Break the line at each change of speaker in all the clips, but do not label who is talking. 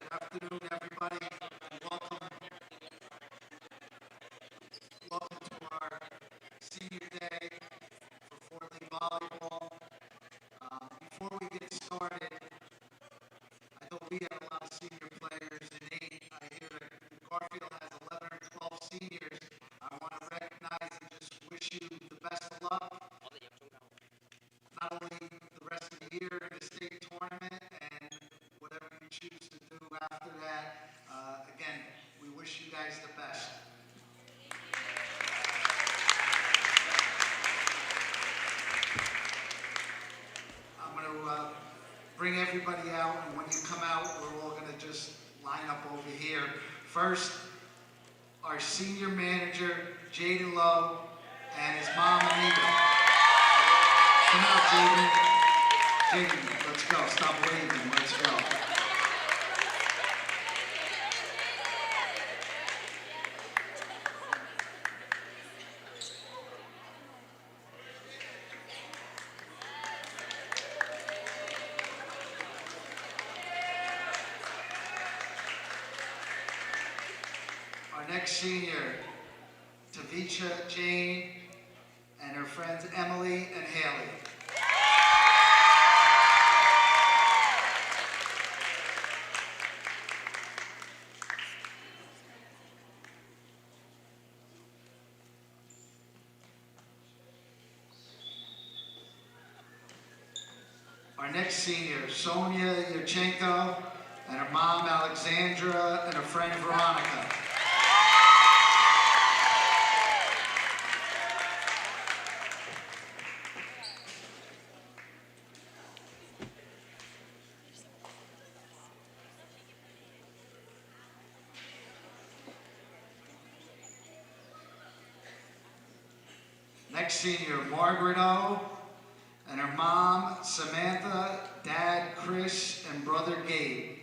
Good afternoon, everybody. Welcome, welcome to our senior day for Fort Lee Volleyball. Before we get started, I know we have a lot of senior players in age. I hear that Garfield has 11 or 12 seniors. I want to recognize and just wish you the best of luck. Not only the rest of the year in the state tournament and whatever you choose to do after that. Again, we wish you guys the best. I'm going to bring everybody out, and when you come out, we're all going to just line up over here. First, our senior manager, Jaden Lowe, and his mom, Anita. Come out, Jaden. Jaden, let's go. Stop waving. Let's go. Our next senior, Tavisha Jane, and her friends Emily and Haley. Our next senior, Sonia Yurchenko, and her mom Alexandra, and her friend Veronica. Next senior, Margaret O, and her mom, Samantha, dad, Chris, and brother, Gabe.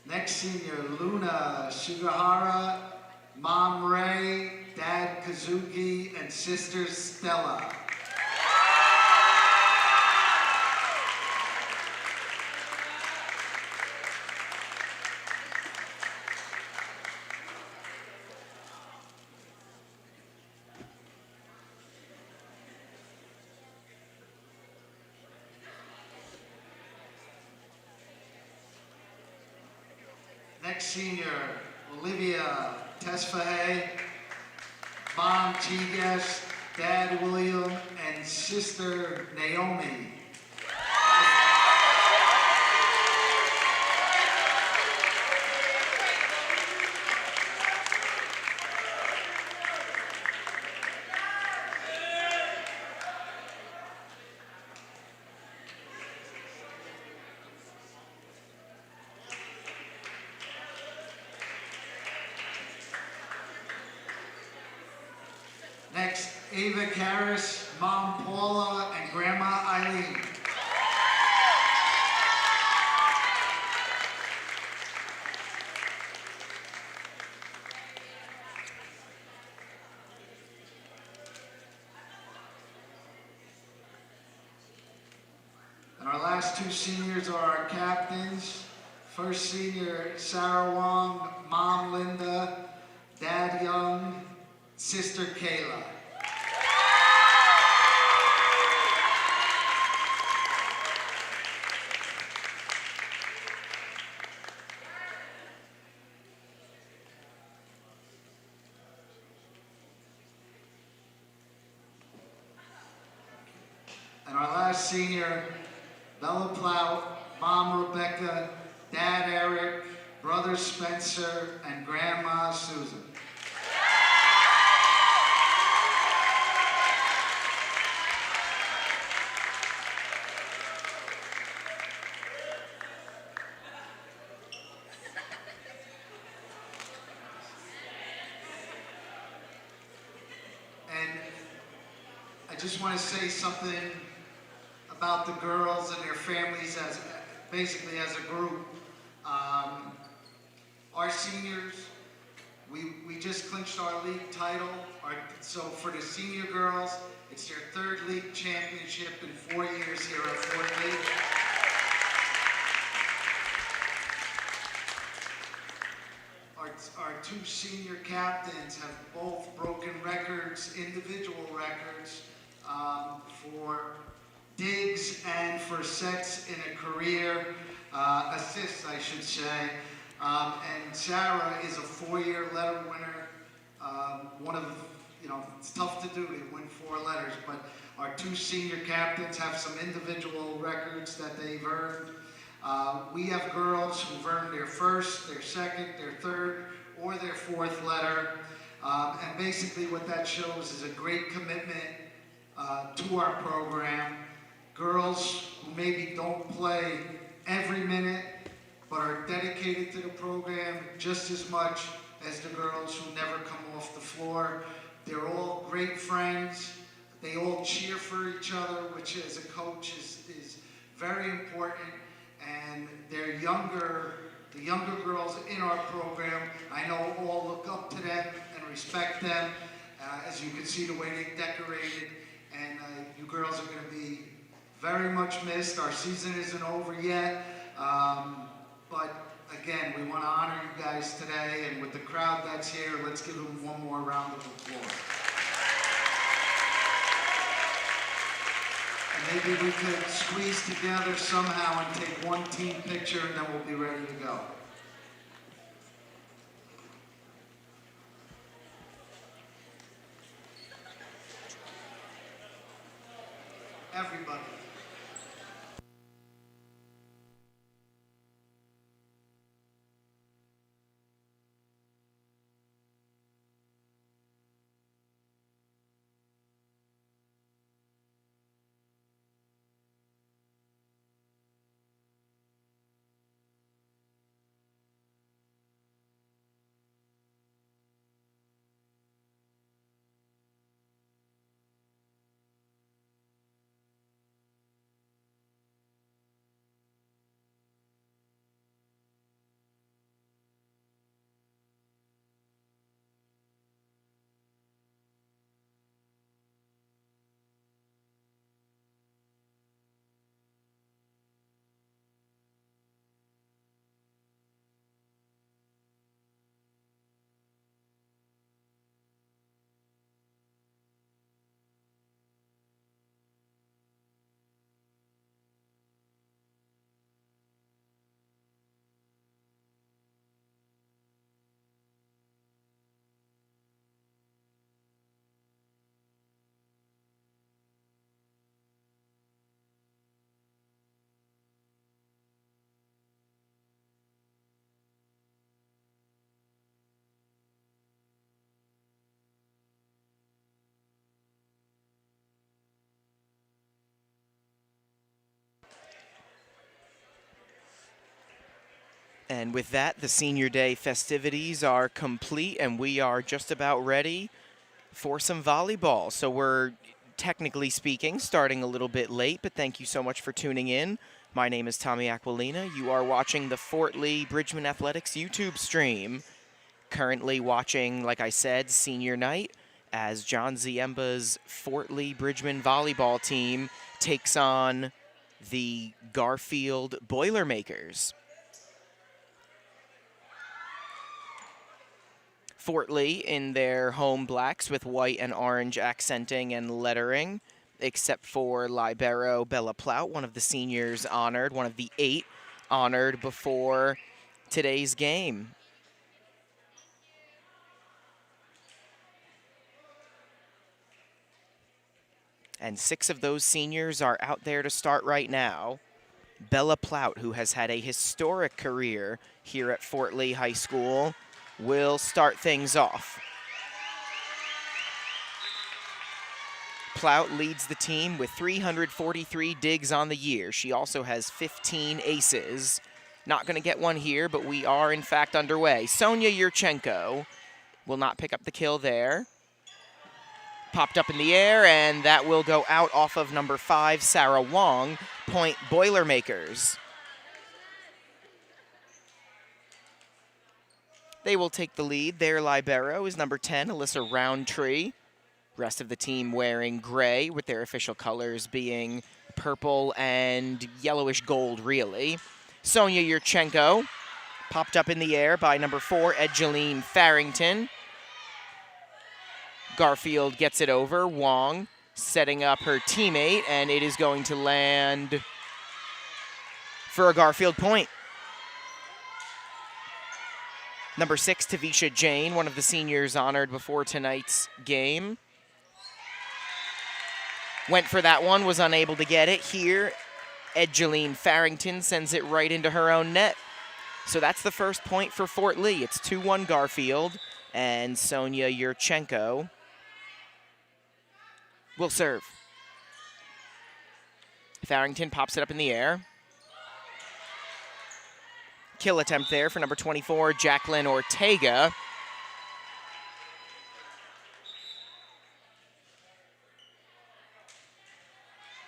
Next senior, Luna Sugahara, mom, Ray, dad, Kazuki, and sister, Stella. Next senior, Olivia Tesfaye, mom, Tigas, dad, William, and sister, Naomi. Next, Ava Karras, mom, Paula, and grandma, Eileen. last two seniors are our captains. First senior, Sarah Wong, Mom Linda, Dad Young, Sister Kayla. And our last senior, Bella Plout, Mom Rebecca, Dad Eric, Brother Spencer, and Grandma Susan. And I just want to say something about the girls and their families as basically as a group. Our seniors, we just clinched our league title. So for the senior girls, it's their third league championship in 4 years here at Fort Lee. Our two senior captains have both broken records, individual records, for digs and for sets in a career, assists, I should say. And Sarah is a 4-year letter winner. One of, it's tough to do to win 4 letters, but our two senior captains have some individual records that they've earned. We have girls who've earned their first, their second, their third, or their 4th letter. And basically what that shows is a great commitment to our program. Girls who maybe don't play every minute, but are dedicated to the program just as much as the girls who never come off the floor. They're all great friends. They all cheer for each other, which as a coach is very important. And the younger girls in our program, I know all look up to them and respect them. As you can see the way they decorated, and you girls are going to be very much missed. Our season isn't over yet, but again, we want to honor you guys today, and with the crowd that's here, let's give them one more round of applause. And maybe we could squeeze together somehow and take one team picture, and then we'll be ready to go. Everybody.
And with that, the Senior Day festivities are complete, and we are just about ready for some volleyball. So we're, technically speaking, starting a little bit late, but thank you so much for tuning in. My name is Tommy Aquilina. You are watching the Fort Lee Bridgman Athletics YouTube stream. Currently watching, like I said, senior night as John Ziemba's Fort Lee Bridgman volleyball team takes on the Garfield Boilermakers. Fort Lee in their home blacks with white and orange accenting and lettering, except for libero Bella Plout, one of the seniors honored, one of the 8 honored before today's game. And 6 of those seniors are out there to start right now. Bella Plout, who has had a historic career here at Fort Lee High School, will start things off. Plout leads the team with 343 digs on the year. She also has 15 aces. Not going to get one here, but we are in fact underway. Sonia Yurchenko will not pick up the kill there. Popped up in the air, and that will go out off of number 5, Sarah Wong. Point Boilermakers. They will take the lead. Their libero is number 10, Alyssa Roundtree. Rest of the team wearing gray, with their official colors being purple and yellowish gold, really. Sonia Yurchenko popped up in the air by number 4, Edgeline Farrington. Garfield gets it over. Wong setting up her teammate, and it is going to land for a Garfield point. Number 6, Tavisha Jane, one of the seniors honored before tonight's game. Went for that one, was unable to get it. Here, Edgeline Farrington sends it right into her own net. So that's the first point for Fort Lee. It's 2-1 Garfield, and Sonia Yurchenko will serve. Farrington pops it up in the air. Kill attempt there for number 24, Jacqueline Ortega.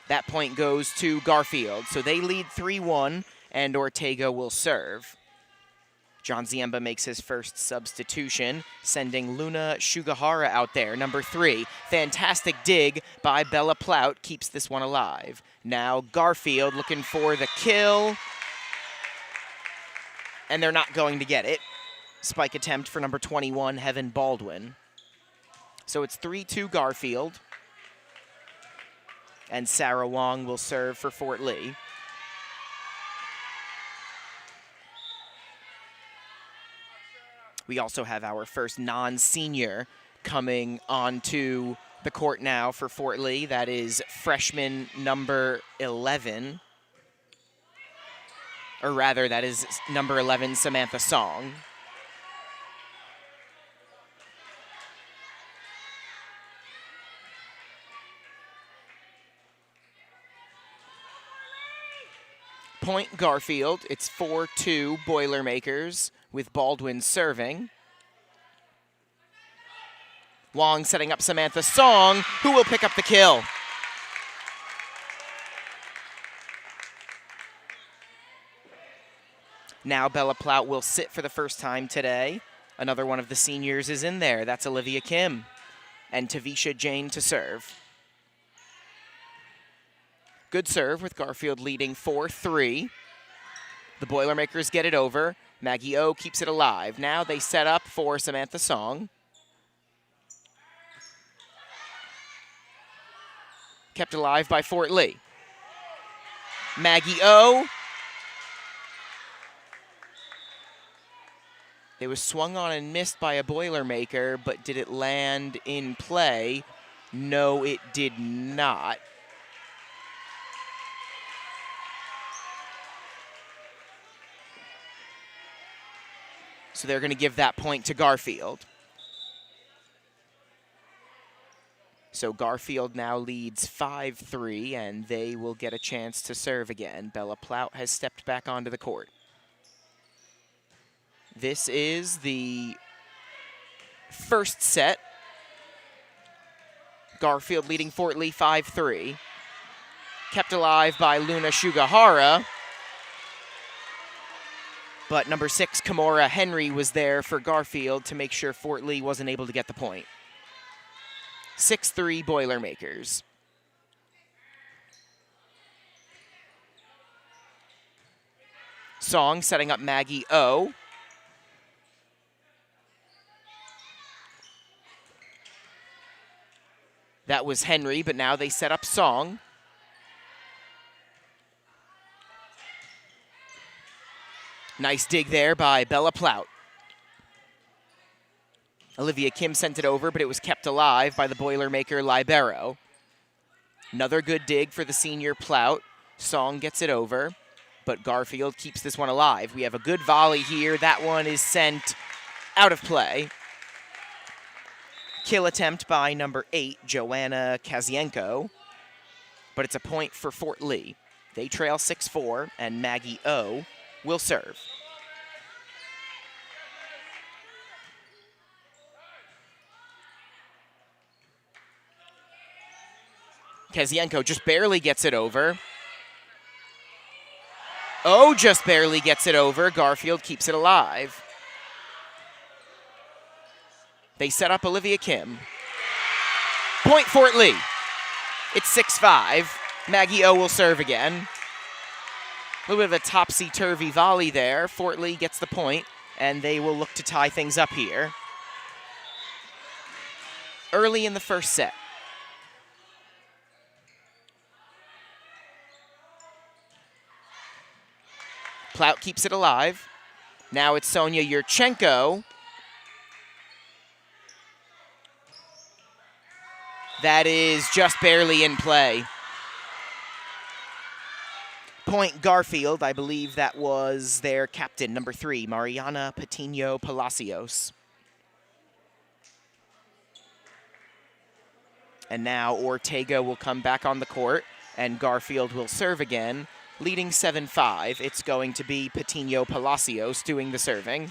That point goes to Garfield. So they lead 3-1, and Ortega will serve. John Ziemba makes his first substitution, sending Luna Shugahara out there. Number 3, fantastic dig by Bella Plout, keeps this one alive. Now Garfield looking for the kill, and they're not going to get it. Spike attempt for number 21, Heaven Baldwin. So it's 3-2 Garfield, and Sarah Wong will serve for Fort Lee. We also have our first non-senior coming onto the court now for Fort Lee. That is freshman number 11. Or rather, that is number 11, Samantha Song. Point Garfield. It's 4-2 Boilermakers, with Baldwin serving. Wong setting up Samantha Song, who will pick up the kill. Now Bella Plout will sit for the first time today. Another one of the seniors is in there. That's Olivia Kim. And Tavisha Jane to serve. Good serve with Garfield leading 4-3. The Boilermakers get it over. Maggie O keeps it alive. Now they set up for Samantha Song. Kept alive by Fort Lee. Maggie O. It was swung on and missed by a Boilermaker, but did it land in play? No, it did not. So they're going to give that point to Garfield. So Garfield now leads 5-3, and they will get a chance to serve again. Bella Plout has stepped back onto the court. This is the first set. Garfield leading Fort Lee 5-3. Kept alive by Luna Shugahara. But number 6, Kimura Henry, was there for Garfield to make sure Fort Lee wasn't able to get the point. 6-3 Boilermakers. Song setting up Maggie O. That was Henry, but now they set up Song. Nice dig there by Bella Plout. Olivia Kim sent it over, but it was kept alive by the Boilermaker libero. Another good dig for the senior Plout. Song gets it over, but Garfield keeps this one alive. We have a good volley here. That one is sent out of play. Kill attempt by number 8, Joanna Kazienko, but it's a point for Fort Lee. They trail 6-4, and Maggie O will serve. Kazienko just barely gets it over. O just barely gets it over. Garfield keeps it alive. They set up Olivia Kim. Point Fort Lee. It's 6-5. Maggie O will serve again. A little bit of a topsy-turvy volley there. Fort Lee gets the point, and they will look to tie things up here. Early in the first set. Plout keeps it alive. Now it's Sonia Yurchenko. That is just barely in play. Point Garfield, I believe that was their captain, number 3, Mariana Patino Palacios. And now Ortega will come back on the court, and Garfield will serve again, leading 7-5. It's going to be Patino Palacios doing the serving.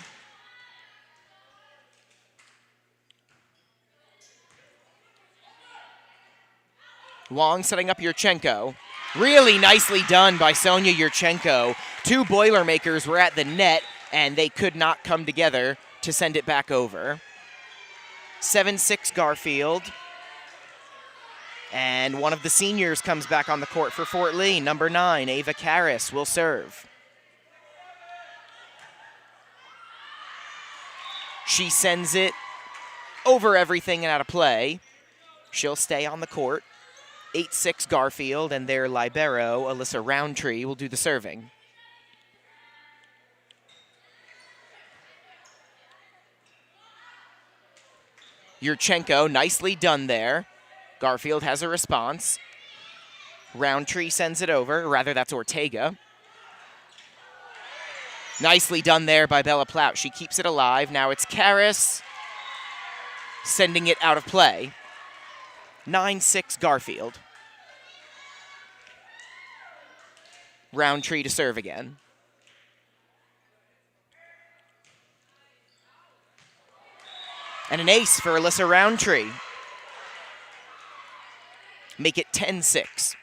Wong setting up Yurchenko. Really nicely done by Sonia Yurchenko. 2 Boilermakers were at the net, and they could not come together to send it back over. 7-6 Garfield. And one of the seniors comes back on the court for Fort Lee. Number 9, Ava Karras will serve. She sends it over everything and out of play. She'll stay on the court. 8-6 Garfield, and their libero, Alyssa Roundtree, will do the serving. Yurchenko, nicely done there. Garfield has a response. Roundtree sends it over. Rather, that's Ortega. Nicely done there by Bella Plout. She keeps it alive. Now it's Karras sending it out of play. 9-6 Garfield. Roundtree to serve again. And an ace for Alyssa Roundtree. Make it 10-6.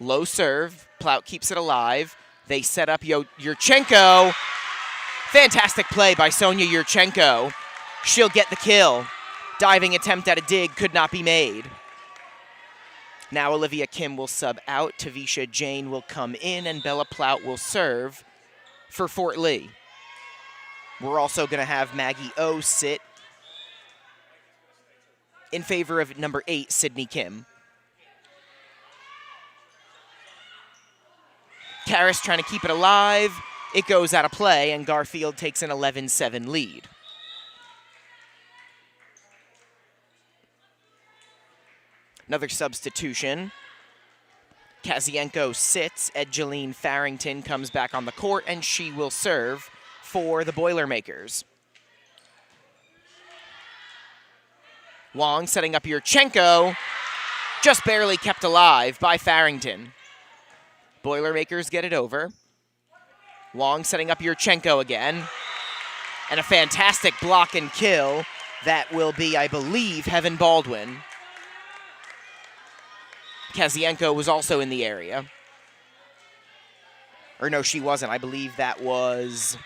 Low serve. Plout keeps it alive. They set up Yurchenko. Fantastic play by Sonia Yurchenko. She'll get the kill. Diving attempt at a dig could not be made. Now Olivia Kim will sub out. Tavisha Jane will come in, and Bella Plout will serve for Fort Lee. We're also going to have Maggie O sit in favor of number 8, Sydney Kim. Karras trying to keep it alive. It goes out of play, and Garfield takes an 11-7 lead. Another substitution. Kazienko sits. Edgeline Farrington comes back on the court, and she will serve for the Boilermakers. Wong setting up Yurchenko. Just barely kept alive by Farrington. Boilermakers get it over. Wong setting up Yurchenko again. And a fantastic block and kill. That will be, I believe, Heaven Baldwin. Kazienko was also in the area. Or no, she wasn't. I believe that was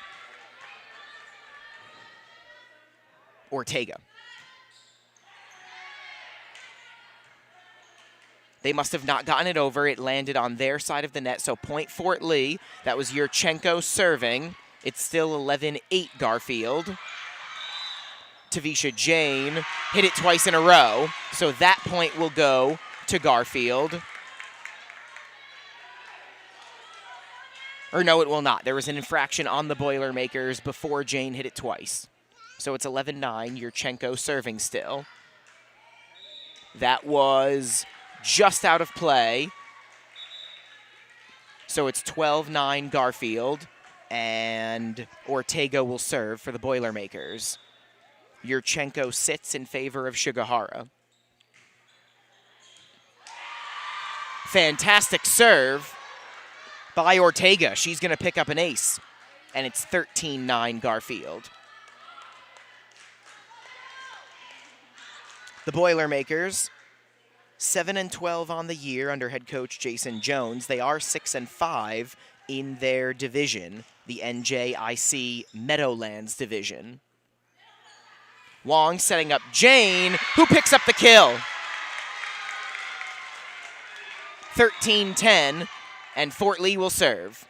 Ortega. They must have not gotten it over. It landed on their side of the net, so point Fort Lee. That was Yurchenko serving. It's still 11-8 Garfield. Tavisha Jane hit it twice in a row, so that point will go to Garfield. Or no, it will not. There was an infraction on the Boilermakers before Jane hit it twice. So it's 11-9, Yurchenko serving still. That was just out of play. So it's 12-9 Garfield, and Ortega will serve for the Boilermakers. Yurchenko sits in favor of Shigahara. Fantastic serve by Ortega. She's going to pick up an ace, and it's 13-9 Garfield. The Boilermakers, 7-12 on the year under head coach Jason Jones. They are 6-5 in their division, the NJIC Meadowlands division. Wong setting up Jane, who picks up the kill. 13-10, and Fort Lee will serve.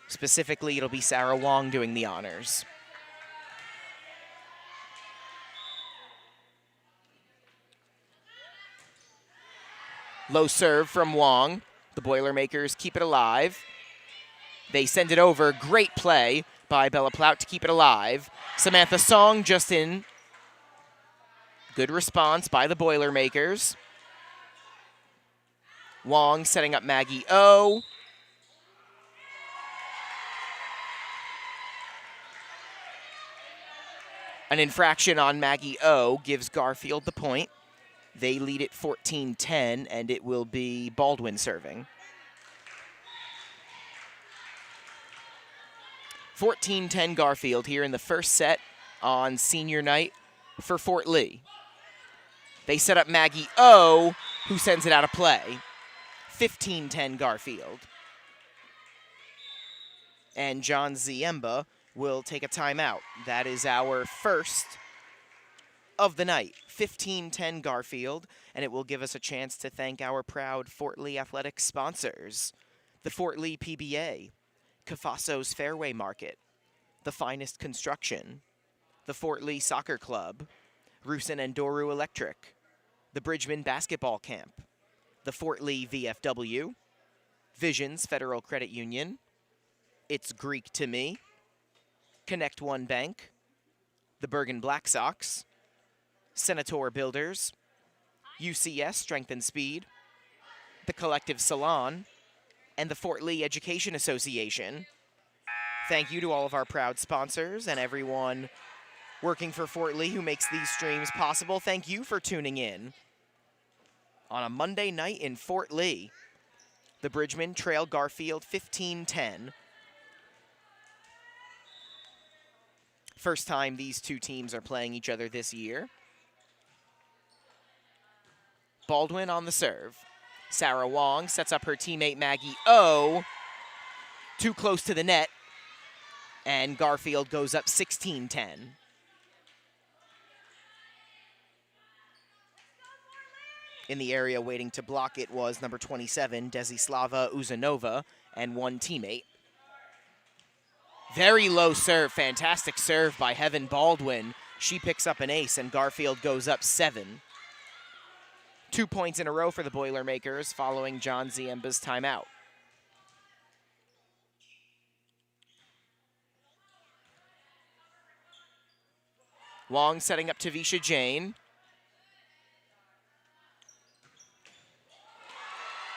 Specifically, it'll be Sarah Wong doing the honors. Low serve from Wong. The Boilermakers keep it alive. They send it over. Great play by Bella Plout to keep it alive. Samantha Song just in. Good response by the Boilermakers. Wong setting up Maggie O. An infraction on Maggie O gives Garfield the point. They lead it 14-10, and it will be Baldwin serving. 14-10 Garfield here in the first set on senior night for Fort Lee. They set up Maggie O, who sends it out of play. 15-10 Garfield. And John Ziemba will take a timeout. That is our first of the night. 15-10 Garfield, and it will give us a chance to thank our proud Fort Lee Athletics sponsors. The Fort Lee PBA, Cafaso's Fairway Market, The Finest Construction, the Fort Lee Soccer Club, Rusin and Doru Electric, the Bridgman Basketball Camp, the Fort Lee VFW, Visions Federal Credit Union, It's Greek to Me, Connect One Bank, the Bergen Black Sox, Senator Builders, UCS Strength and Speed, the Collective Salon, and the Fort Lee Education Association. Thank you to all of our proud sponsors and everyone working for Fort Lee who makes these streams possible. Thank you for tuning in on a Monday night in Fort Lee. The Bridgman trail Garfield 15-10. First time these two teams are playing each other this year. Baldwin on the serve. Sarah Wong sets up her teammate Maggie O. Too close to the net. And Garfield goes up 16-10. In the area waiting to block it was number 27, Desislava Uzanova, and one teammate. Very low serve, fantastic serve by Heaven Baldwin. She picks up an ace, and Garfield goes up 7. 2 points in a row for the Boilermakers following John Ziemba's timeout. Wong setting up Tavisha Jane.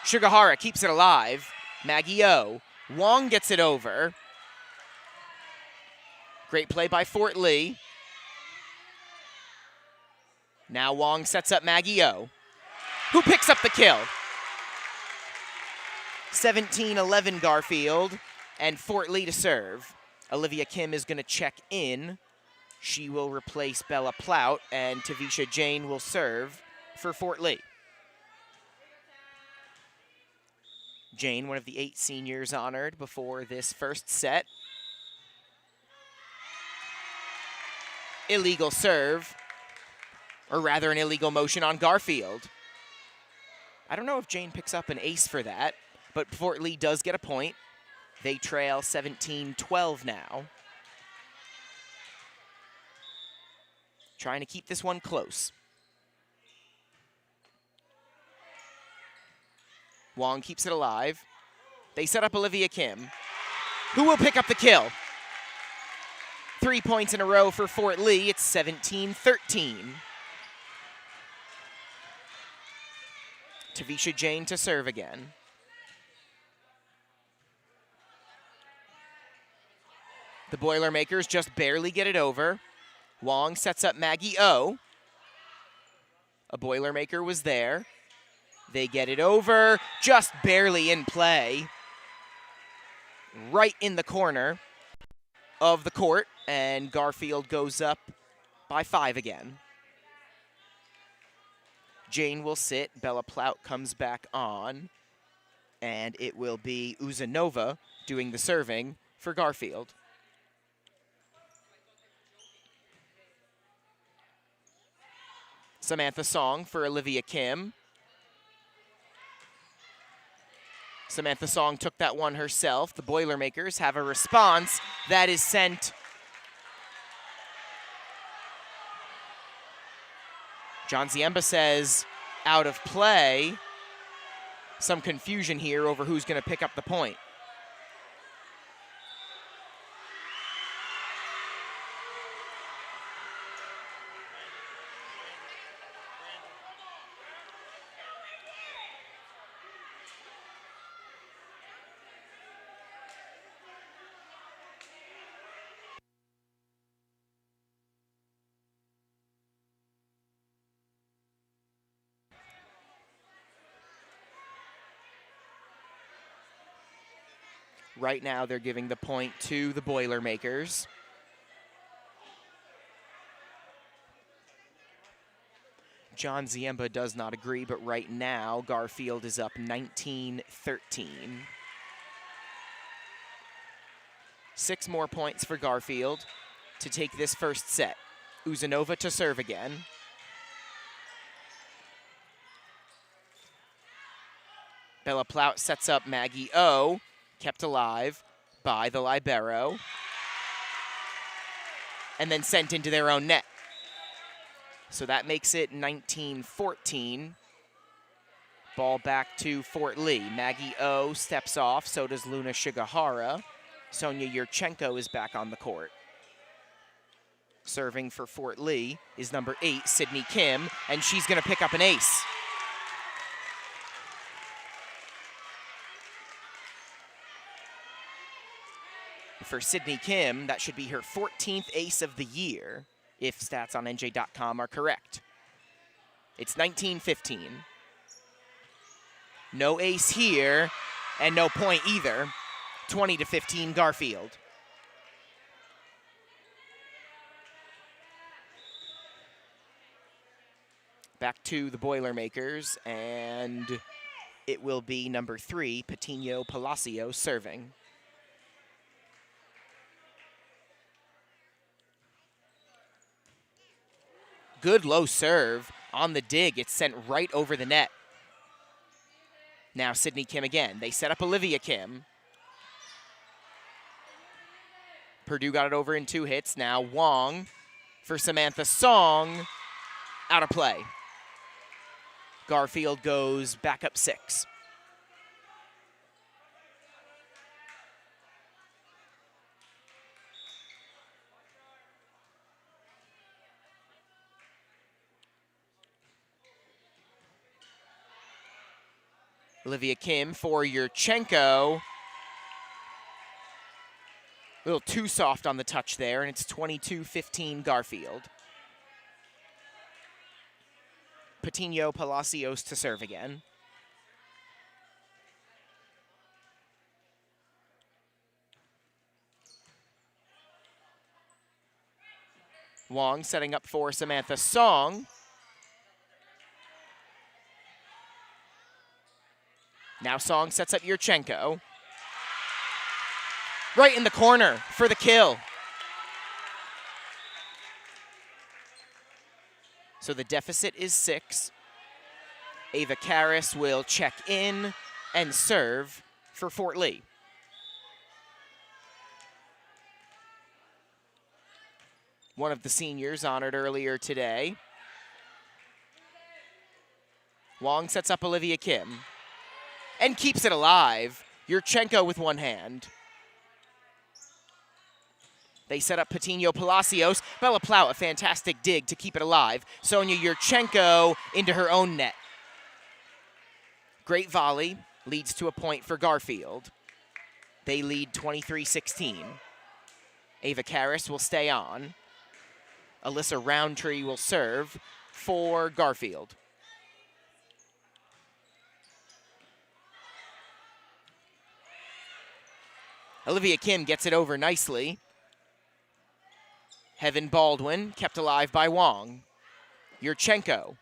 Shigahara keeps it alive. Maggie O. Wong gets it over. Great play by Fort Lee. Now Wong sets up Maggie O, who picks up the kill. 17-11 Garfield, and Fort Lee to serve. Olivia Kim is going to check in. She will replace Bella Plout, and Tavisha Jane will serve for Fort Lee. Jane, one of the 8 seniors honored before this first set. illegal serve, or rather an illegal motion on Garfield. I don't know if Jane picks up an ace for that, but Fort Lee does get a point. They trail 17-12 now. Trying to keep this one close. Wong keeps it alive. They set up Olivia Kim, who will pick up the kill. 3 points in a row for Fort Lee. It's 17-13. Tavisha Jane to serve again. The Boilermakers just barely get it over. Wong sets up Maggie O. A Boilermaker was there. They get it over, just barely in play. Right in the corner of the court, and Garfield goes up by 5 again. Jane will sit, Bella Plout comes back on, and it will be Uzanova doing the serving for Garfield. Samantha Song for Olivia Kim. Samantha Song took that one herself. The Boilermakers have a response that is sent. John Ziemba says out of play. Some confusion here over who's going to pick up the point. Right now, they're giving the point to the Boilermakers. John Ziemba does not agree, but right now, Garfield is up 19-13. 6 more points for Garfield to take this first set. Uzanova to serve again. Bella Plout sets up Maggie O, kept alive by the libero, and then sent into their own net. So that makes it 19-14. Ball back to Fort Lee. Maggie O steps off, so does Luna Shigahara. Sonia Yurchenko is back on the court. Serving for Fort Lee is number 8, Sydney Kim, and she's going to pick up an ace. For Sydney Kim, that should be her 14th ace of the year, if stats on NJ.com are correct. It's 19-15. No ace here, and no point either. 20-15 Garfield. Back to the Boilermakers, and it will be number 3, Patino Palacio, serving. Good low serve on the dig. It's sent right over the net. Now Sydney Kim again. They set up Olivia Kim. Purdue got it over in 2 hits. Now Wong for Samantha Song. Out of play. Garfield goes back up 6. Olivia Kim for Yurchenko. A little too soft on the touch there, and it's 22-15 Garfield. Patino Palacios to serve again. Wong setting up for Samantha Song. Now Song sets up Yurchenko. Right in the corner for the kill. So the deficit is 6. Ava Karras will check in and serve for Fort Lee. One of the seniors honored earlier today. Wong sets up Olivia Kim and keeps it alive. Yurchenko with one hand. They set up Patino Palacios. Bella Plout, a fantastic dig to keep it alive. Sonia Yurchenko into her own net. Great volley leads to a point for Garfield. They lead 23-16. Ava Karras will stay on. Alyssa Roundtree will serve for Garfield. Olivia Kim gets it over nicely. Heaven Baldwin kept alive by Wong. Yurchenko.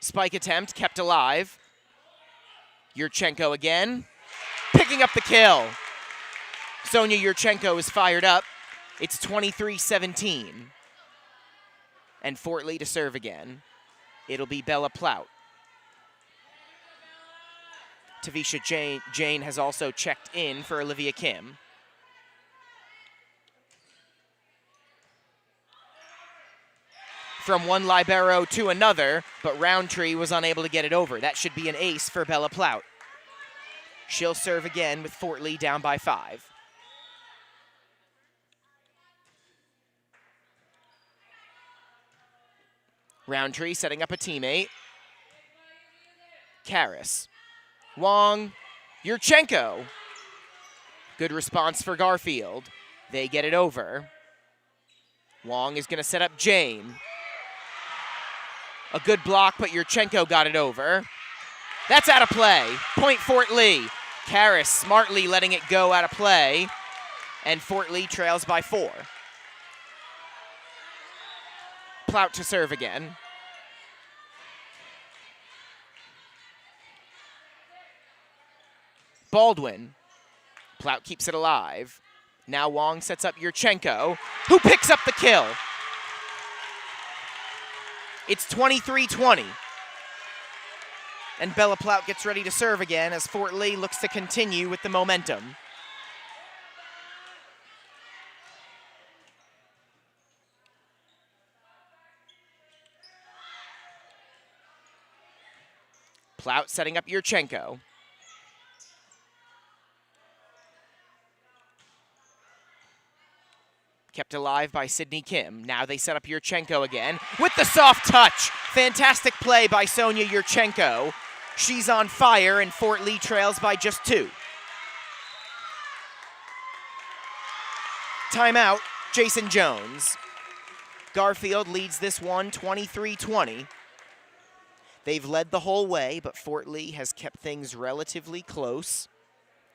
Spike attempt kept alive. Yurchenko again. Picking up the kill. Sonia Yurchenko is fired up. It's 23-17. And Fort Lee to serve again. It'll be Bella Plout. Tavisha Jane has also checked in for Olivia Kim. From one libero to another, but Roundtree was unable to get it over. That should be an ace for Bella Plout. She'll serve again with Fort Lee down by 5. Roundtree setting up a teammate. Karras. Wong. Yurchenko. Good response for Garfield. They get it over. Wong is going to set up Jane. A good block, but Yurchenko got it over. That's out of play. Point Fort Lee. Karras smartly letting it go out of play. And Fort Lee trails by 4. Plout to serve again. Baldwin. Plout keeps it alive. Now Wong sets up Yurchenko, who picks up the kill. It's 23-20. And Bella Plout gets ready to serve again as Fort Lee looks to continue with the momentum. Plout setting up Yurchenko. Kept alive by Sydney Kim. Now they set up Yurchenko again with the soft touch. Fantastic play by Sonia Yurchenko. She's on fire and Fort Lee trails by just 2. Timeout, Jason Jones. Garfield leads this one 23-20. They've led the whole way, but Fort Lee has kept things relatively close.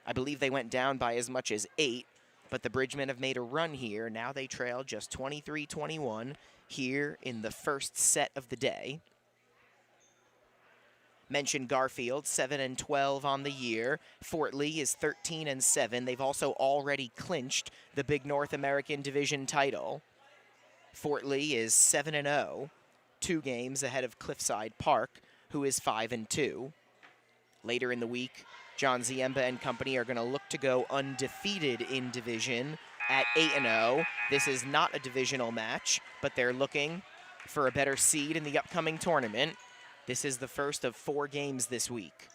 I believe they went down by as much as 8, but the Bridgemen have made a run here. Now they trail just 23-21 here in the first set of the day. Mentioned Garfield, 7-12 on the year. Fort Lee is 13-7. They've also already clinched the Big North American Division title. Fort Lee is 7-0. 2 games ahead of Cliffside Park, who is 5-2. Later in the week, John Ziemba and company are going to look to go undefeated in division at 8-0. This is not a divisional match, but they're looking for a better seed in the upcoming tournament. This is the first of 4 games this week.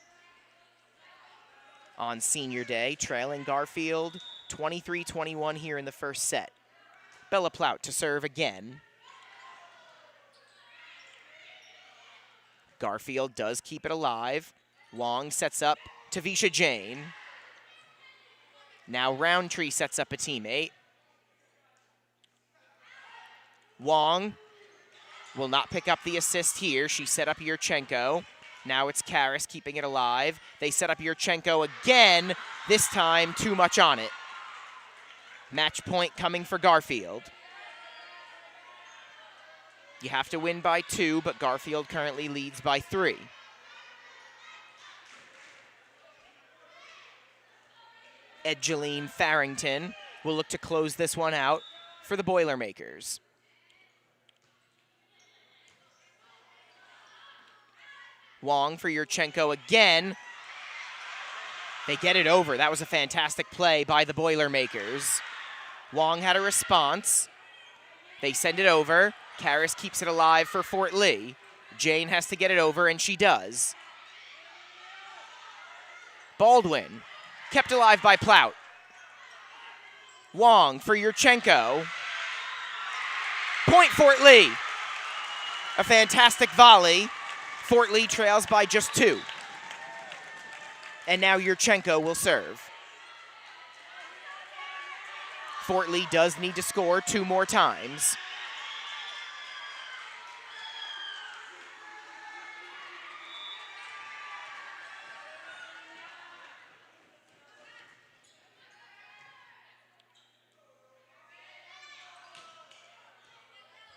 On senior day, trailing Garfield 23-21 here in the first set. Bella Plout to serve again. Garfield does keep it alive. Wong sets up Tavisha Jane. Now Roundtree sets up a teammate. Wong will not pick up the assist here. She set up Yurchenko. Now it's Karras keeping it alive. They set up Yurchenko again. This time, too much on it. Match point coming for Garfield. You have to win by 2, but Garfield currently leads by 3. Edgeline Farrington will look to close this one out for the Boilermakers. Wong for Yurchenko again. They get it over. That was a fantastic play by the Boilermakers. Wong had a response. They send it over. Karras keeps it alive for Fort Lee. Jane has to get it over, and she does. Baldwin, kept alive by Plout. Wong for Yurchenko. Point Fort Lee. A fantastic volley. Fort Lee trails by just 2. And now Yurchenko will serve. Fort Lee does need to score 2 more times.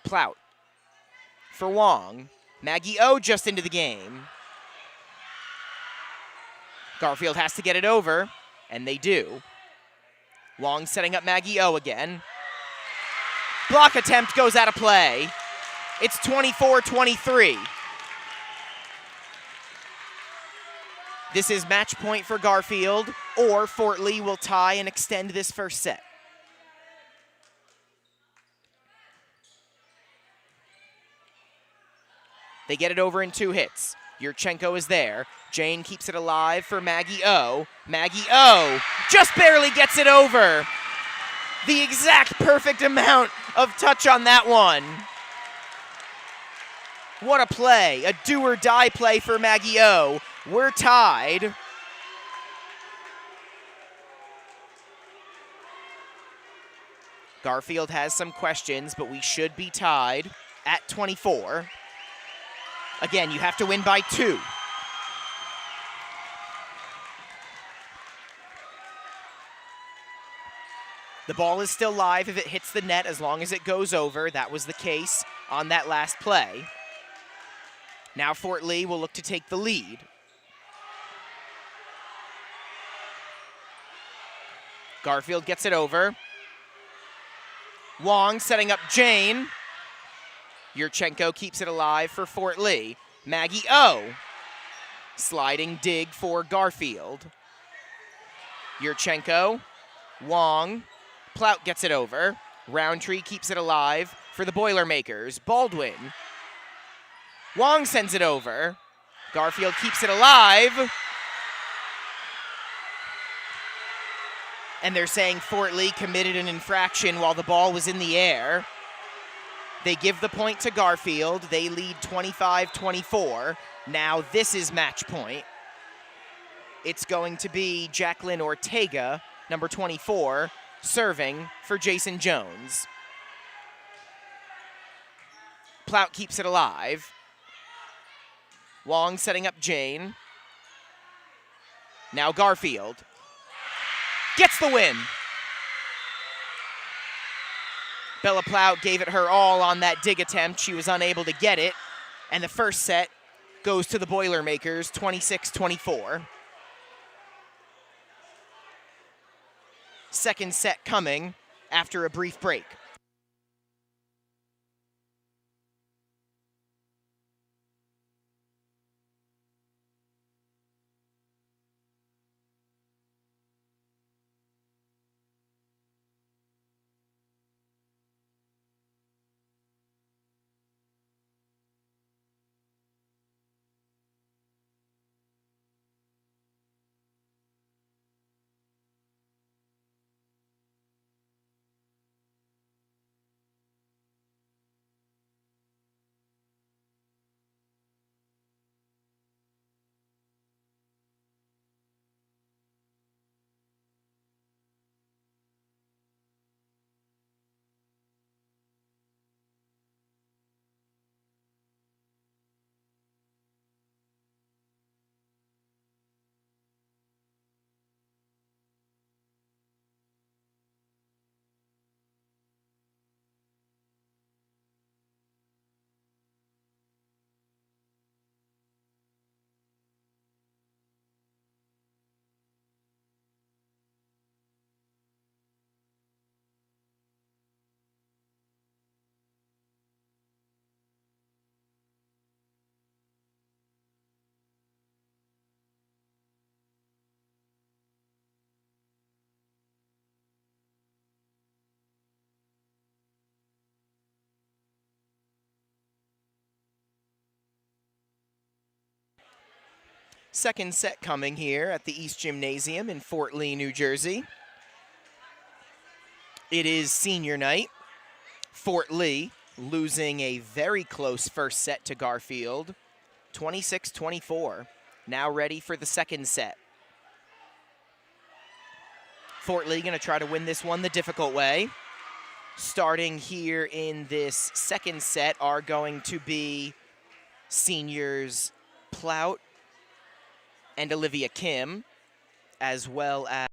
Plout for Wong. Maggie O just into the game. Garfield has to get it over, and they do. Wong setting up Maggie O again. Block attempt goes out of play. It's 24-23. This is match point for Garfield, or Fort Lee will tie and extend this first set. They get it over in 2 hits. Yurchenko is there. Jane keeps it alive for Maggie O. Maggie O just barely gets it over. The exact perfect amount of touch on that one. What a play. A do-or-die play for Maggie O. We're tied. Garfield has some questions, but we should be tied at 24. Again, you have to win by 2. The ball is still live if it hits the net as long as it goes over. That was the case on that last play. Now Fort Lee will look to take the lead. Garfield gets it over. Wong setting up Jane. Yurchenko keeps it alive for Fort Lee. Maggie O. Sliding dig for Garfield. Yurchenko. Wong. Plout gets it over. Roundtree keeps it alive for the Boilermakers. Baldwin. Wong sends it over. Garfield keeps it alive. And they're saying Fort Lee committed an infraction while the ball was in the air. They give the point to Garfield. They lead 25-24. Now this is match point. It's going to be Jacqueline Ortega, number 24, serving for Jason Jones. Plout keeps it alive. Wong setting up Jane. Now Garfield. Gets the win. Bella Plout gave it her all on that dig attempt. She was unable to get it. And the first set goes to the Boilermakers, 26-24. Second set coming after a brief break. Second set coming here at the East Gymnasium in Fort Lee, New Jersey. It is senior night. Fort Lee losing a very close first set to Garfield, 26-24. Now ready for the second set. Fort Lee going to try to win this one the difficult way. Starting here in this second set are going to be seniors Plout and Olivia Kim, as well as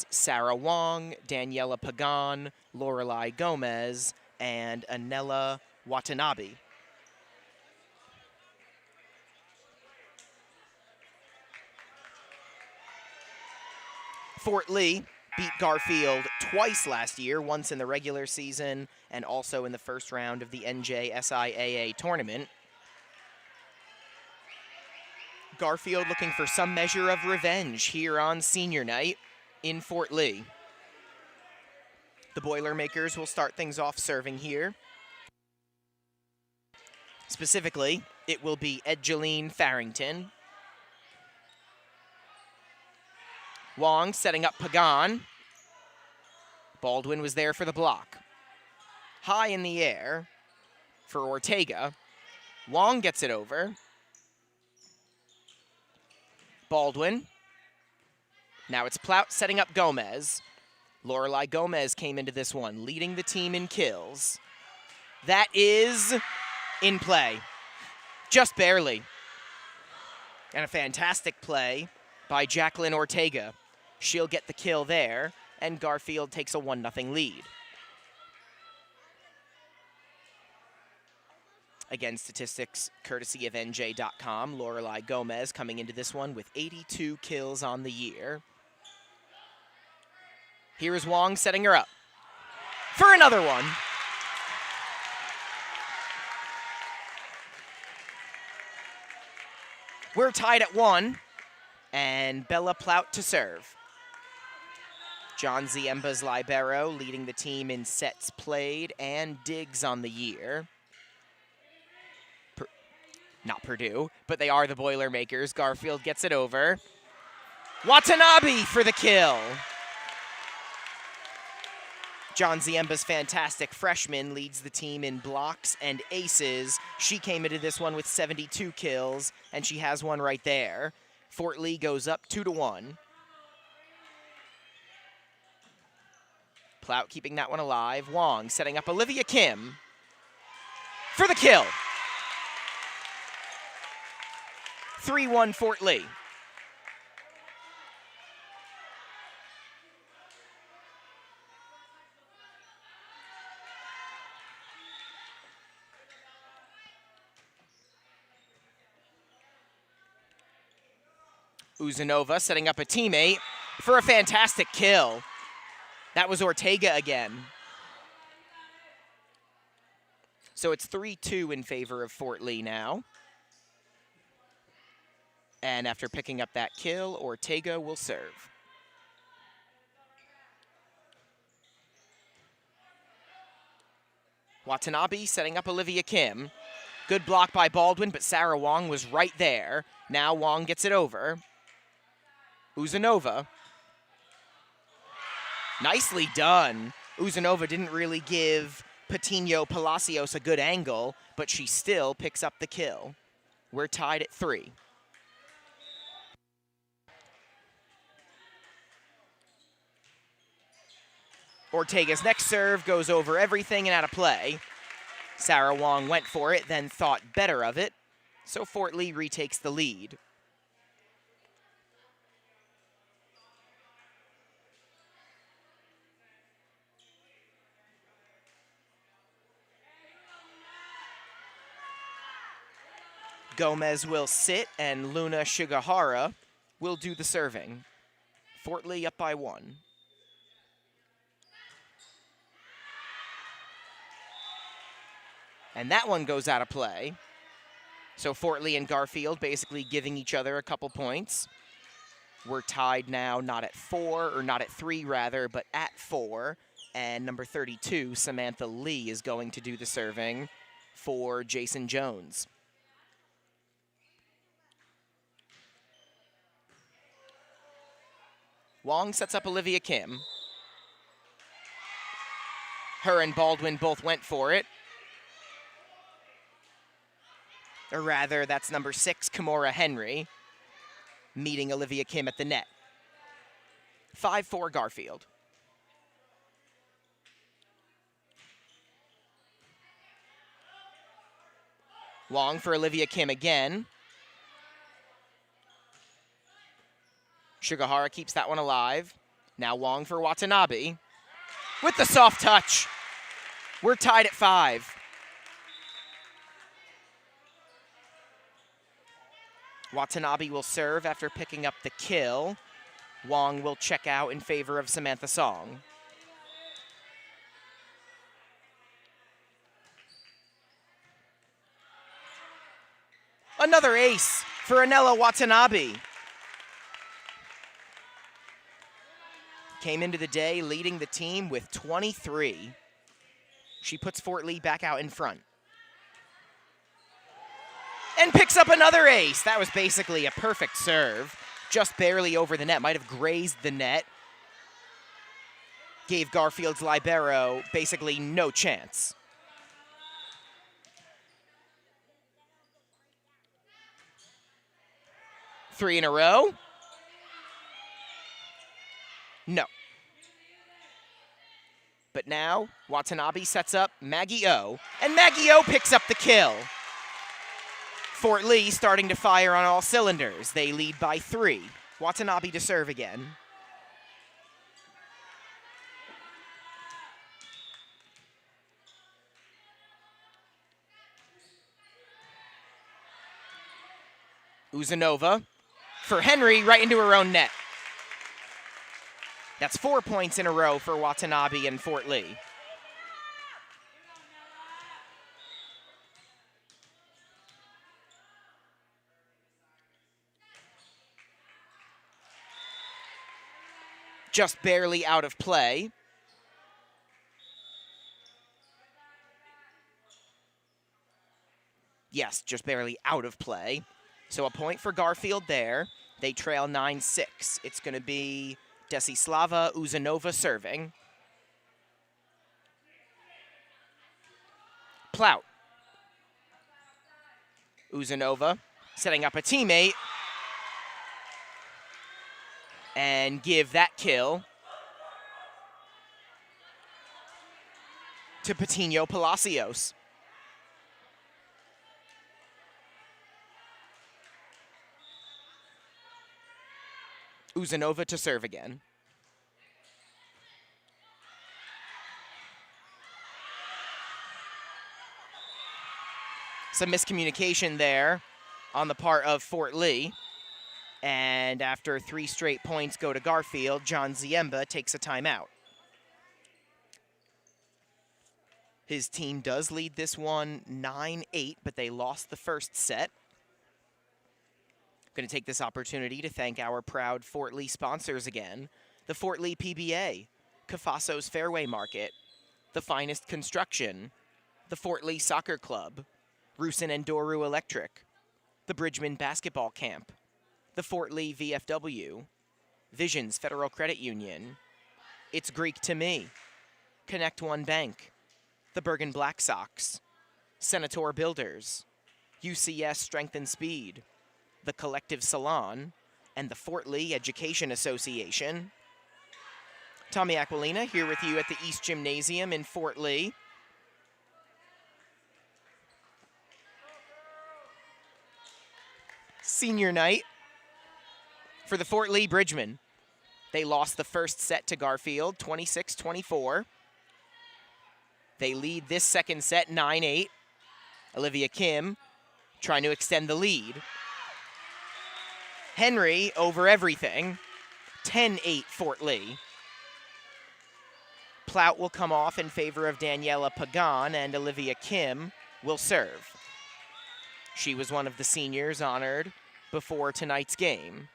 Sarah Wong, Daniela Pagan, Lorelai Gomez, and Anela Watanabe. Fort Lee beat Garfield twice last year, once in the regular season and also in the first round of the NJSIAA tournament. Garfield looking for some measure of revenge here on senior night in Fort Lee. The Boilermakers will start things off serving here. Specifically, it will be Edgeline Farrington. Wong setting up Pagan. Baldwin was there for the block. High in the air for Ortega. Wong gets it over. Baldwin. Now it's Plout setting up Gomez. Lorelai Gomez came into this one, leading the team in kills. That is in play. Just barely. And a fantastic play by Jacqueline Ortega. She'll get the kill there, and Garfield takes a 1-0 lead. Again, statistics courtesy of NJ.com. Lorelai Gomez coming into this one with 82 kills on the year. Here is Wong setting her up for another one. We're tied at 1, and Bella Plout to serve. John Ziemba's libero leading the team in sets played and digs on the year. Not Purdue, but they are the Boilermakers. Garfield gets it over. Watanabe for the kill. John Ziemba's fantastic freshman leads the team in blocks and aces. She came into this one with 72 kills, and she has one right there. Fort Lee goes up 2-1. Plout keeping that one alive. Wong setting up Olivia Kim for the kill. 3-1 Fort Lee. Uzanova setting up a teammate for a fantastic kill. That was Ortega again. So it's 3-2 in favor of Fort Lee now. And after picking up that kill, Ortega will serve. Watanabe setting up Olivia Kim. Good block by Baldwin, but Sarah Wong was right there. Now Wong gets it over. Uzanova. Nicely done. Uzanova didn't really give Patino Palacios a good angle, but she still picks up the kill. We're tied at 3. Ortega's next serve goes over everything and out of play. Sarah Wong went for it, then thought better of it, so Fort Lee retakes the lead. Gomez will sit, and Luna Shigahara will do the serving. Fort Lee up by 1. And that one goes out of play. So Fort Lee and Garfield basically giving each other a couple points. We're tied now, not at 4, or not at 3 rather, but at 4. And number 32, Samantha Lee, is going to do the serving for Jason Jones. Wong sets up Olivia Kim. Her and Baldwin both went for it. Or rather, that's number 6, Kimora Henry, meeting Olivia Kim at the net. 5-4 Garfield. Wong for Olivia Kim again. Sugahara keeps that one alive. Now Wong for Watanabe. With the soft touch. We're tied at 5. Watanabe will serve after picking up the kill. Wong will check out in favor of Samantha Song. Another ace for Anela Watanabe. Came into the day leading the team with 23. She puts Fort Lee back out in front. And picks up another ace. That was basically a perfect serve. Just barely over the net. Might have grazed the net. Gave Garfield's libero basically no chance. Three in a row? No. But now, Watanabe sets up Maggie O, and Maggie O picks up the kill. Fort Lee starting to fire on all cylinders. They lead by 3. Watanabe to serve again. Uzanova for Henry right into her own net. That's 4 points in a row for Watanabe and Fort Lee. Just barely out of play. Yes, just barely out of play. So a point for Garfield there. They trail 9-6. It's going to be Desislava Uzanova serving. Plout. Uzanova setting up a teammate. And give that kill to Patino Palacios. Uzanova to serve again. Some miscommunication there on the part of Fort Lee. And after 3 straight points go to Garfield, John Ziemba takes a timeout. His team does lead this one 9-8, but they lost the first set. Going to take this opportunity to thank our proud Fort Lee sponsors again. The Fort Lee PBA, Cafaso's Fairway Market, The Finest Construction, the Fort Lee Soccer Club, Rusin and Doru Electric, the Bridgman Basketball Camp, the Fort Lee VFW, Visions Federal Credit Union, It's Greek to Me, Connect One Bank, the Bergen Black Sox, Senator Builders, UCS Strength and Speed, the Collective Salon, and the Fort Lee Education Association. Tommy Aquilina here with you at the East Gymnasium in Fort Lee. Senior night for the Fort Lee Bridgemen. They lost the first set to Garfield, 26-24. They lead this second set, 9-8. Olivia Kim trying to extend the lead. Henry over everything, 10-8 Fort Lee. Plout will come off in favor of Daniela Pagan, and Olivia Kim will serve. She was one of the seniors honored before tonight's game.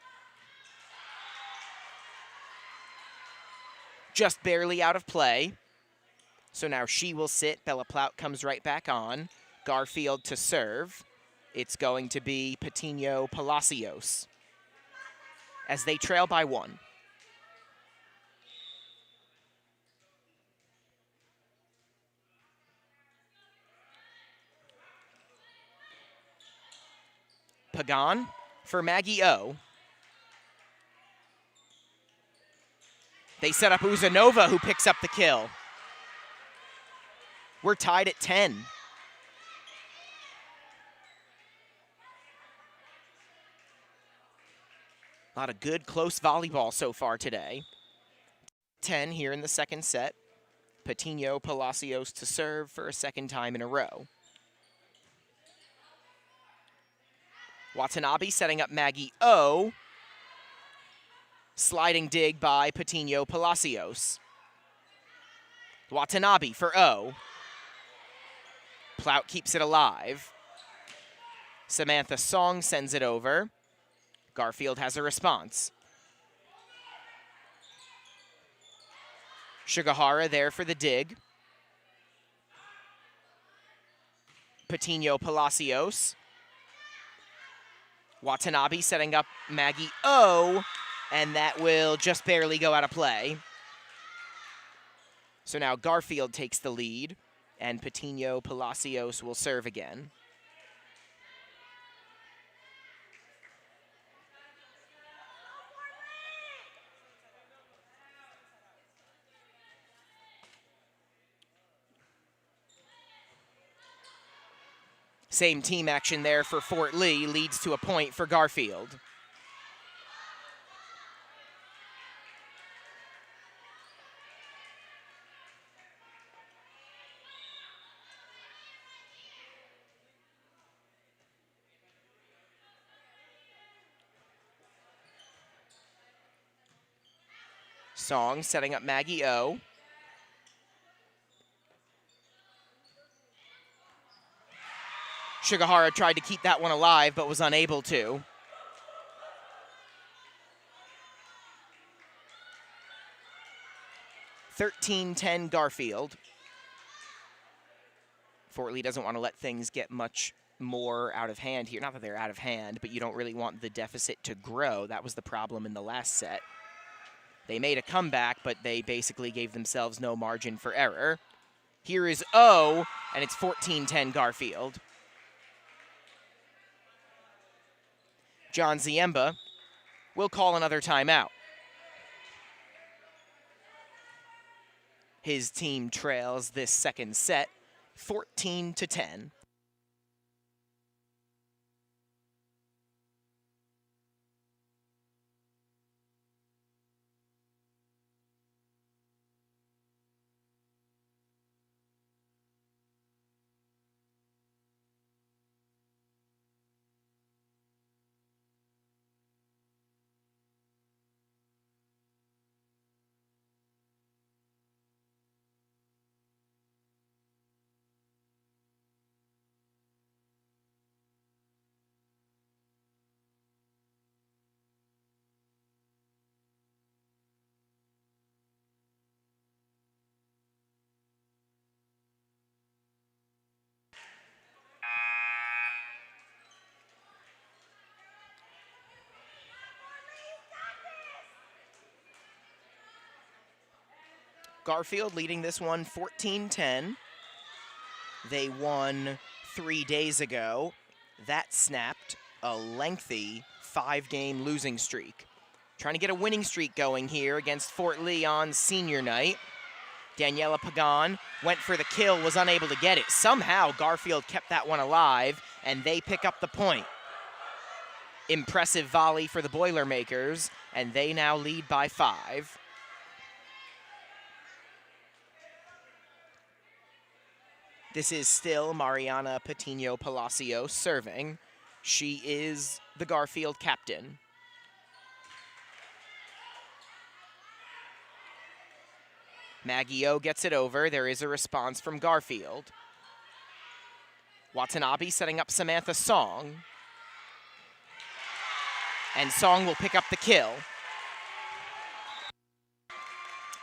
Just barely out of play. So now she will sit. Bella Plout comes right back on. Garfield to serve. It's going to be Patino Palacios as they trail by 1. Pagan for Maggie O. They set up Uzanova, who picks up the kill. We're tied at 10. A lot of good, close volleyball so far today. 10 here in the second set. Patino Palacios to serve for a second time in a row. Watanabe setting up Maggie O. Sliding dig by Patino Palacios. Watanabe for O. Plout keeps it alive. Samantha Song sends it over. Garfield has a response. Shigahara there for the dig. Patino Palacios. Watanabe setting up Maggie O, and that will just barely go out of play. So now Garfield takes the lead, and Patino Palacios will serve again. Same team action there for Fort Lee, leads to a point for Garfield. Song setting up Maggie O. Shigahara tried to keep that one alive, but was unable to. (13-10) Garfield. Fort Lee doesn't want to let things get much more out of hand here. Not that they're out of hand, but you don't really want the deficit to grow. That was the problem in the last set. They made a comeback, but they basically gave themselves no margin for error. Here is O, and it's 14-10 Garfield. John Ziemba will call another timeout. His team trails this second set, 14-10. Garfield leading this one 14-10. They won 3 days ago. That snapped a lengthy 5-game losing streak. Trying to get a winning streak going here against Fort Lee on senior night. Daniela Pagan went for the kill, was unable to get it. Somehow Garfield kept that one alive, and they pick up the point. Impressive volley for the Boilermakers, and they now lead by 5. This is still Mariana Patino Palacios serving. She is the Garfield captain. Maggie O gets it over. There is a response from Garfield. Watanabe setting up Samantha Song. And Song will pick up the kill.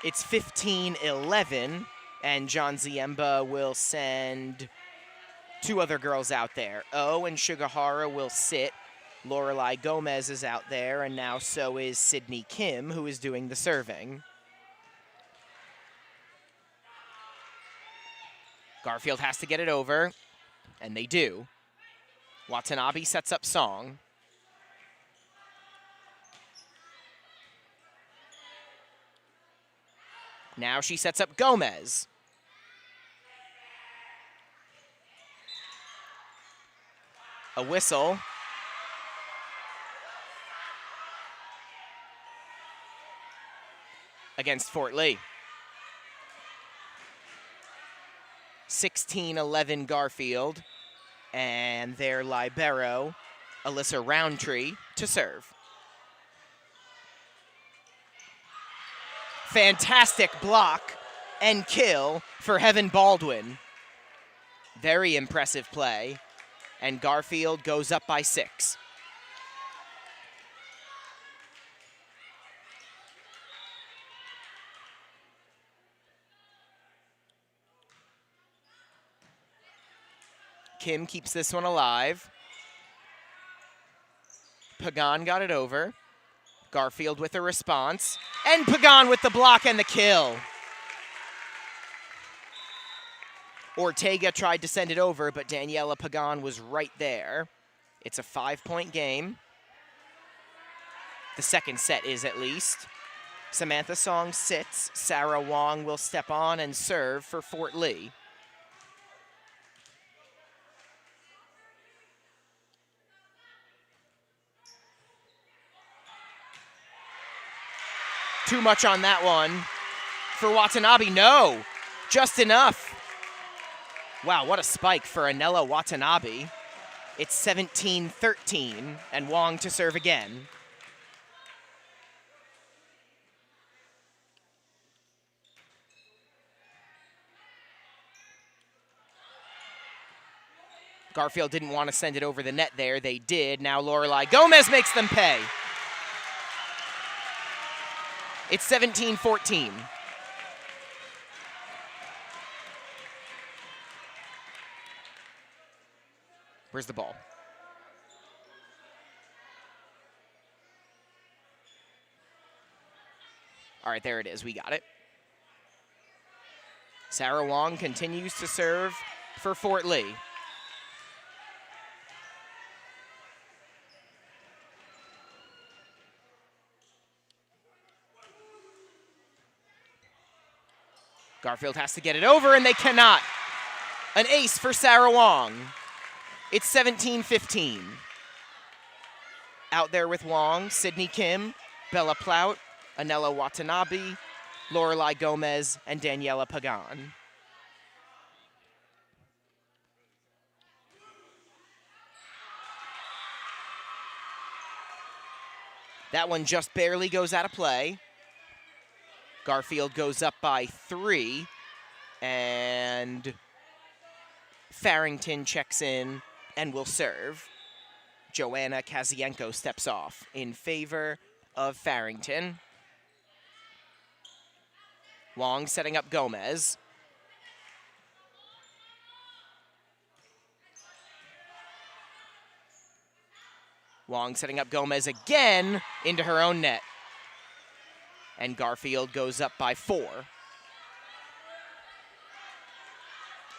It's 15-11. And John Ziemba will send 2 other girls out there. O and Shigahara will sit. Lorelai Gomez is out there, and now so is Sydney Kim, who is doing the serving. Garfield has to get it over, and they do. Watanabe sets up Song. Now she sets up Gomez. A whistle. Against Fort Lee. 16-11 Garfield. And their libero, Alyssa Roundtree, to serve. Fantastic block and kill for Heaven Baldwin. Very impressive play. And Garfield goes up by 6. Kim keeps this one alive. Pagan got it over. Garfield with a response. And Pagan with the block and the kill. Ortega tried to send it over, but Daniela Pagan was right there. It's a 5-point game. The second set is, at least. Samantha Song sits. Sarah Wong will step on and serve for Fort Lee. Too much on that one. For Watanabe, no. Just enough. Wow, what a spike for Anela Watanabe. It's 17-13, and Wong to serve again. Garfield didn't want to send it over the net there. They did. Now Lorelai Gomez makes them pay. It's 17-14. Where's the ball? All right, there it is. We got it. Sarah Wong continues to serve for Fort Lee. Garfield has to get it over, and they cannot. An ace for Sarah Wong. It's 17-15. Out there with Wong, Sydney Kim, Bella Plout, Anela Watanabe, Lorelai Gomez, and Daniela Pagan. That one just barely goes out of play. Garfield goes up by 3, and Farrington checks in and will serve. Joanna Kazienko steps off in favor of Farrington. Wong setting up Gomez. Wong setting up Gomez again into her own net. And Garfield goes up by 4.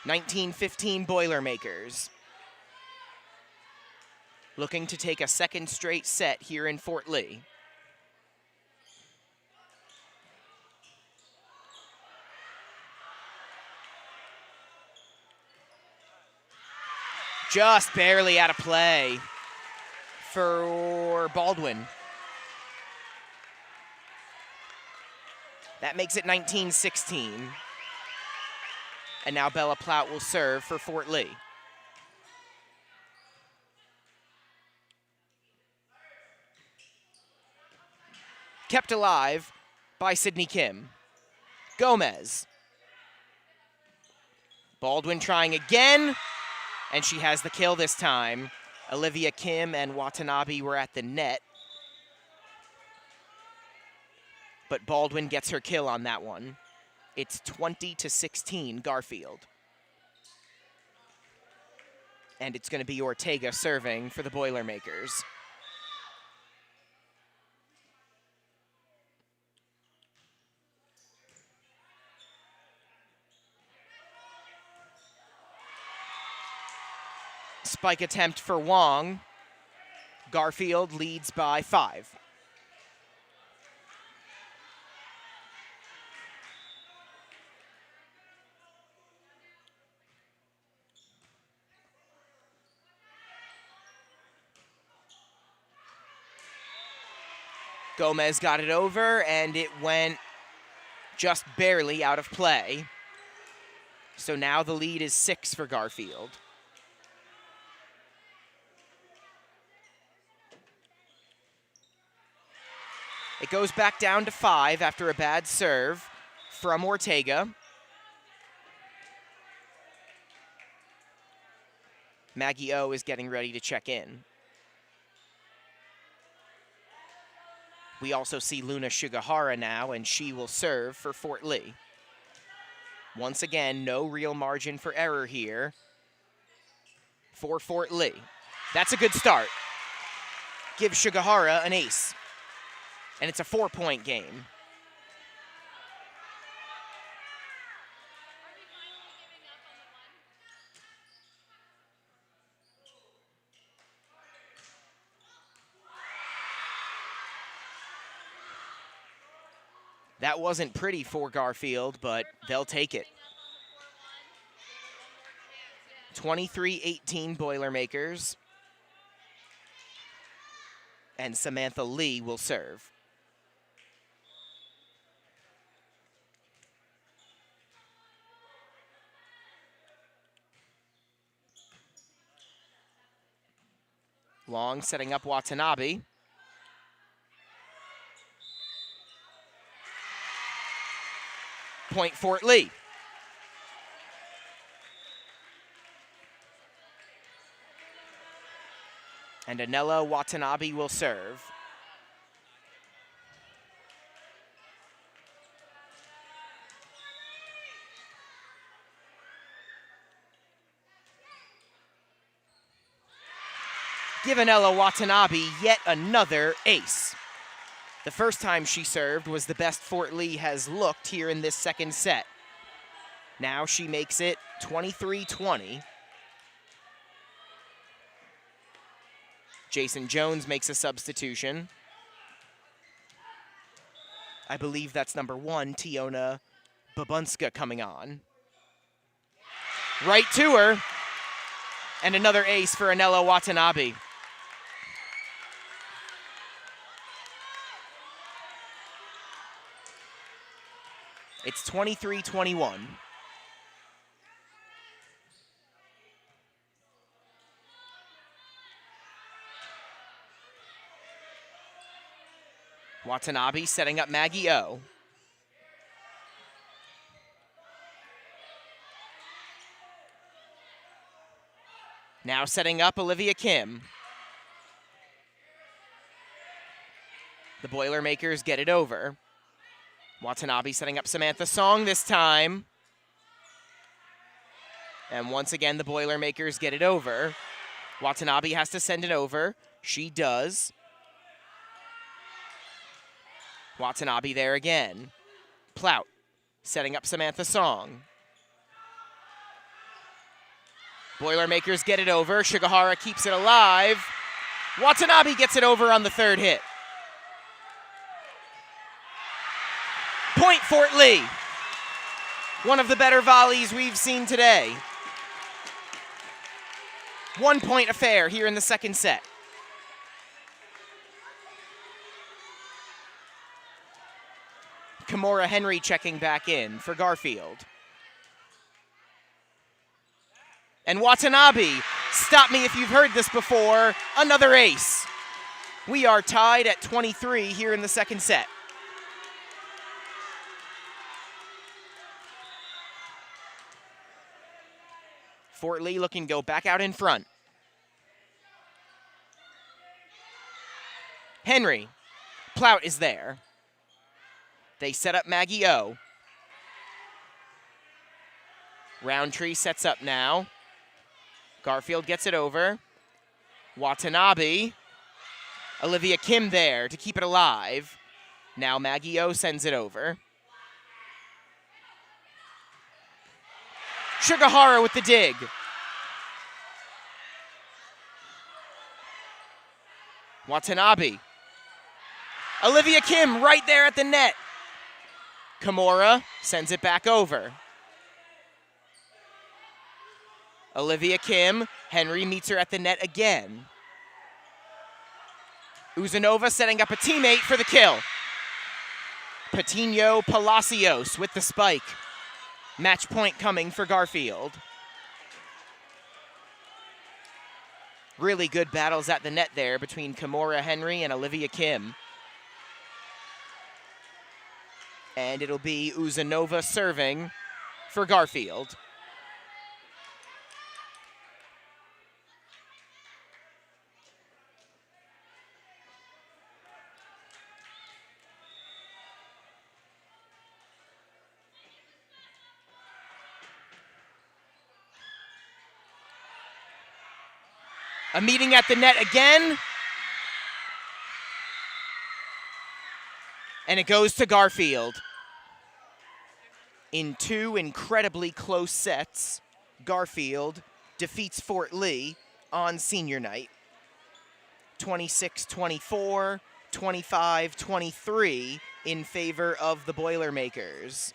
19-15 Boilermakers. Looking to take a second straight set here in Fort Lee. Just barely out of play for Baldwin. That makes it 19-16. And now Bella Plout will serve for Fort Lee. Kept alive by Sydney Kim. Gomez. Baldwin trying again, and she has the kill this time. Olivia Kim and Watanabe were at the net. But Baldwin gets her kill on that one. It's 20-16 Garfield. And it's going to be Ortega serving for the Boilermakers. Spike attempt for Wong. Garfield leads by 5. Gomez got it over, and it went just barely out of play. So now the lead is 6 for Garfield. It goes back down to 5 after a bad serve from Ortega. Maggie O is getting ready to check in. We also see Luna Shigahara now, and she will serve for Fort Lee. Once again, no real margin for error here for Fort Lee. That's a good start. Give Shigahara an ace. And it's a 4-point game. That wasn't pretty for Garfield, but they'll take it. 23-18 Boilermakers. And Samantha Lee will serve. Long setting up Watanabe. Point Fort Lee. And Anela Watanabe will serve. Give Anela Watanabe yet another ace. The first time she served was the best Fort Lee has looked here in this second set. Now she makes it 23-20. Jason Jones makes a substitution. I believe that's number 1, Tiona Babunska coming on. Right to her. And another ace for Anela Watanabe. It's 23-21. Watanabe setting up Maggie O. Now setting up Olivia Kim. The Boilermakers get it over. Watanabe setting up Samantha Song this time. And once again, the Boilermakers get it over. Watanabe has to send it over. She does. Watanabe there again. Plout setting up Samantha Song. Boilermakers get it over. Shigahara keeps it alive. Watanabe gets it over on the third hit. Point Fort Lee. One of the better volleys we've seen today. 1-point affair here in the second set. Kimura Henry checking back in for Garfield. And Watanabe, stop me if you've heard this before, another ace. We are tied at 23 here in the second set. Fort Lee looking to go back out in front. Henry. Plout is there. They set up Maggie O. Roundtree sets up now. Garfield gets it over. Watanabe. Olivia Kim there to keep it alive. Now Maggie O sends it over. Shigahara with the dig. Watanabe. Olivia Kim right there at the net. Kimura sends it back over. Olivia Kim. Henry meets her at the net again. Uzanova setting up a teammate for the kill. Patino Palacios with the spike. Match point coming for Garfield. Really good battles at the net there between Kimora Henry and Olivia Kim. And it'll be Uzanova serving for Garfield. A meeting at the net again. And it goes to Garfield. In 2 incredibly close sets, Garfield defeats Fort Lee on senior night. 26-24, 25-23 in favor of the Boilermakers.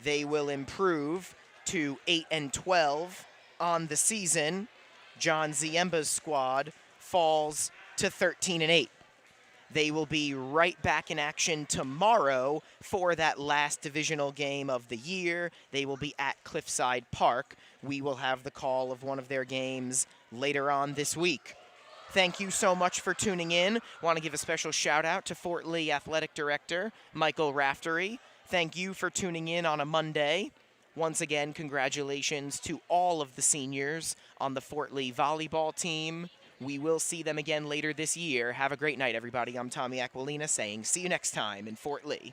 They will improve to 8-12 on the season. John Ziemba's squad falls to 13-8. They will be right back in action tomorrow for that last divisional game of the year. They will be at Cliffside Park. We will have the call of one of their games later on this week. Thank you so much for tuning in. Want to give a special shout out to Fort Lee Athletic Director Michael Raftery. Thank you for tuning in on a Monday. Once again, congratulations to all of the seniors on the Fort Lee volleyball team. We will see them again later this year. Have a great night, everybody. I'm Tommy Aquilina saying see you next time in Fort Lee.